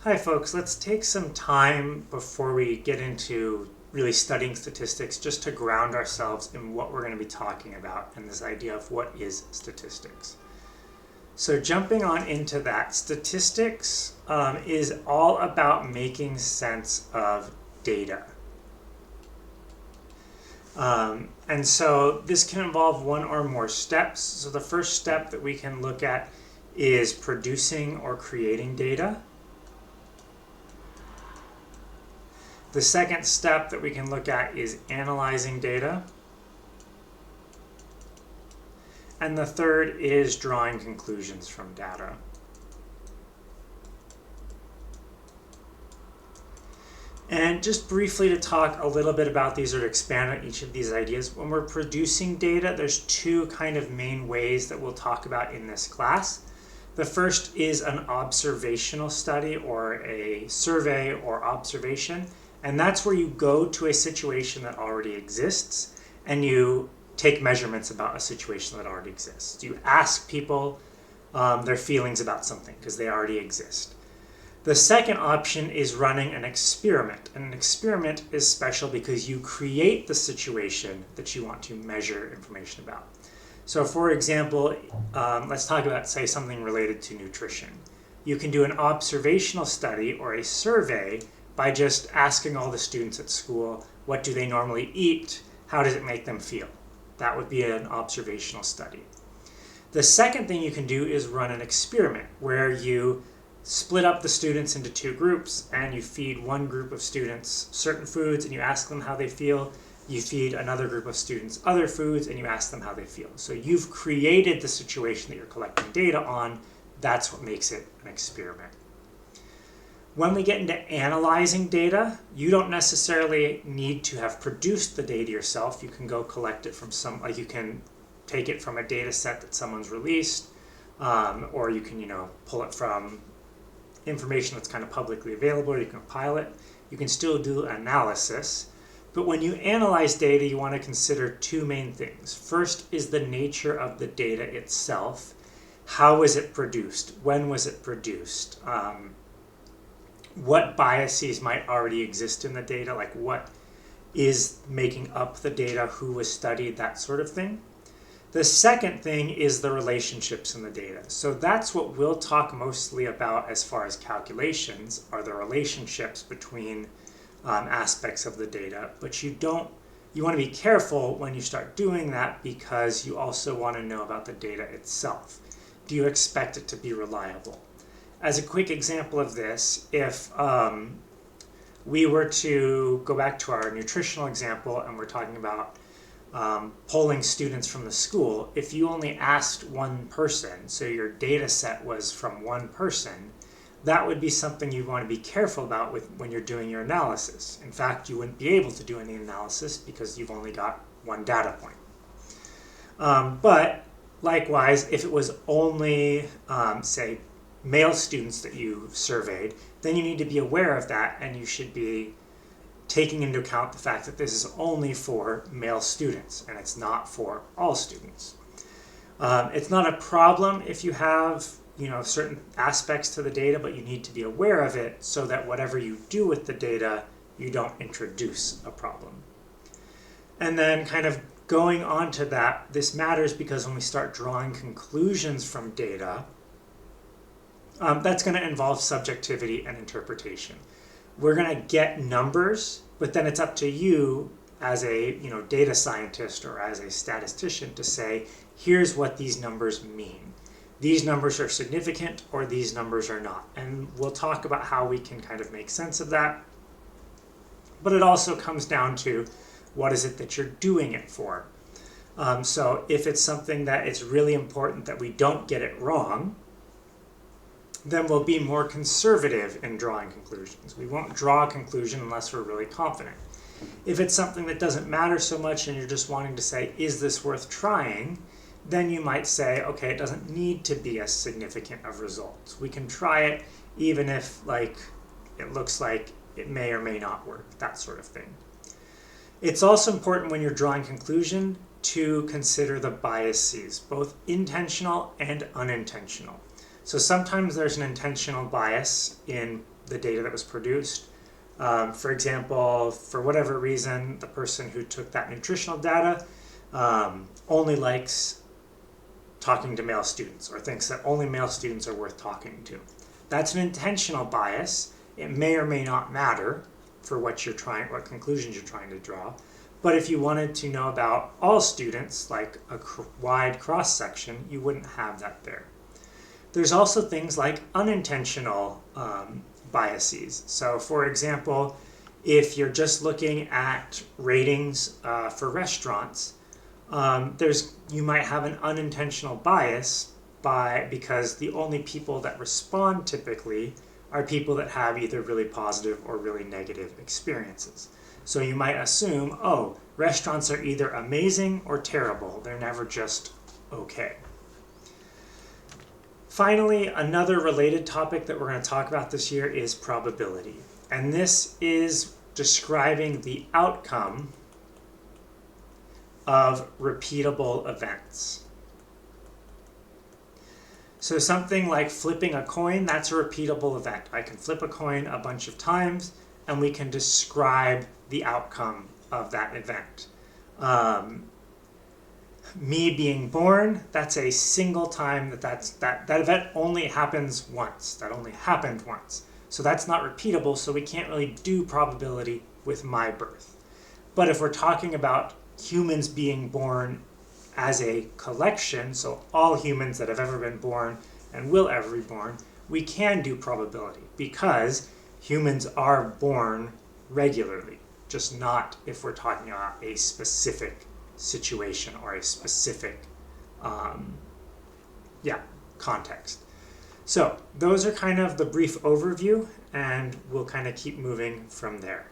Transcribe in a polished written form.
Hi folks, let's take some time before we get into really studying statistics just to ground ourselves in what we're going to be talking about and this idea of what is statistics. So jumping on into that, statistics is all about making sense of data. And so this can involve one or more steps. So the first step that we can look at is producing or creating data. The second step that we can look at is analyzing data. And the third is drawing conclusions from data. And just briefly to talk a little bit about these or to expand on each of these ideas, when we're producing data, there's two kind of main ways that we'll talk about in this class. The first is an observational study or a survey or observation. And that's where you go to a situation that already exists and you take measurements about a situation that already exists. You ask people their feelings about something because they already exist. The second option is running an experiment. And an experiment is special because you create the situation that you want to measure information about. So for example, let's talk about, say, something related to nutrition. You can do an observational study or a survey by just asking all the students at school, what do they normally eat? How does it make them feel? That would be an observational study. The second thing you can do is run an experiment where you split up the students into two groups and you feed one group of students certain foods and you ask them how they feel. You feed another group of students other foods and you ask them how they feel. So you've created the situation that you're collecting data on. That's what makes it an experiment. When we get into analyzing data, you don't necessarily need to have produced the data yourself. You can go collect it from you can take it from a data set that someone's released, or you can, pull it from information that's kind of publicly available, or you can compile it. You can still do analysis. But when you analyze data, you want to consider two main things. First is the nature of the data itself. How was it produced? When was it produced? What biases might already exist in the data, like what is making up the data, who was studied, that sort of thing. The second thing is the relationships in the data. So that's what we'll talk mostly about as far as calculations, are the relationships between aspects of the data. But you want to be careful when you start doing that because you also want to know about the data itself. Do you expect it to be reliable? As a quick example of this, if we were to go back to our nutritional example and we're talking about polling students from the school, if you only asked one person, so your data set was from one person, that would be something you want to be careful about when you're doing your analysis. In fact, you wouldn't be able to do any analysis because you've only got one data point. But likewise, if it was only, say, male students that you surveyed, then you need to be aware of that and you should be taking into account the fact that this is only for male students and it's not for all students. It's not a problem if you have certain aspects to the data, but you need to be aware of it so that whatever you do with the data, you don't introduce a problem. And then kind of going on to that, this matters because when we start drawing conclusions from data, that's going to involve subjectivity and interpretation. We're going to get numbers, but then it's up to you as a data scientist or as a statistician to say, here's what these numbers mean. These numbers are significant or these numbers are not. And we'll talk about how we can kind of make sense of that. But it also comes down to what is it that you're doing it for. So if it's something that it's really important that we don't get it wrong, then we'll be more conservative in drawing conclusions. We won't draw a conclusion unless we're really confident. If it's something that doesn't matter so much and you're just wanting to say, is this worth trying? Then you might say, okay, it doesn't need to be as significant of results. We can try it even if it looks like it may or may not work, that sort of thing. It's also important when you're drawing conclusion to consider the biases, both intentional and unintentional. So sometimes there's an intentional bias in the data that was produced. For example, for whatever reason, the person who took that nutritional data only likes talking to male students, or thinks that only male students are worth talking to. That's an intentional bias. It may or may not matter for what conclusions you're trying to draw. But if you wanted to know about all students, like a wide cross-section, you wouldn't have that there. There's also things like unintentional biases. So for example, if you're just looking at ratings for restaurants, you might have an unintentional bias because the only people that respond typically are people that have either really positive or really negative experiences. So you might assume, oh, restaurants are either amazing or terrible. They're never just okay. Finally, another related topic that we're going to talk about this year is probability. And this is describing the outcome of repeatable events. So something like flipping a coin, that's a repeatable event. I can flip a coin a bunch of times and we can describe the outcome of that event. Me being born, that's a single time that event only happens once. That only happened once. So that's not repeatable, so we can't really do probability with my birth. But if we're talking about humans being born as a collection, so all humans that have ever been born and will ever be born, we can do probability because humans are born regularly, just not if we're talking about a specific situation or a specific context. So those are kind of the brief overview, and we'll kind of keep moving from there.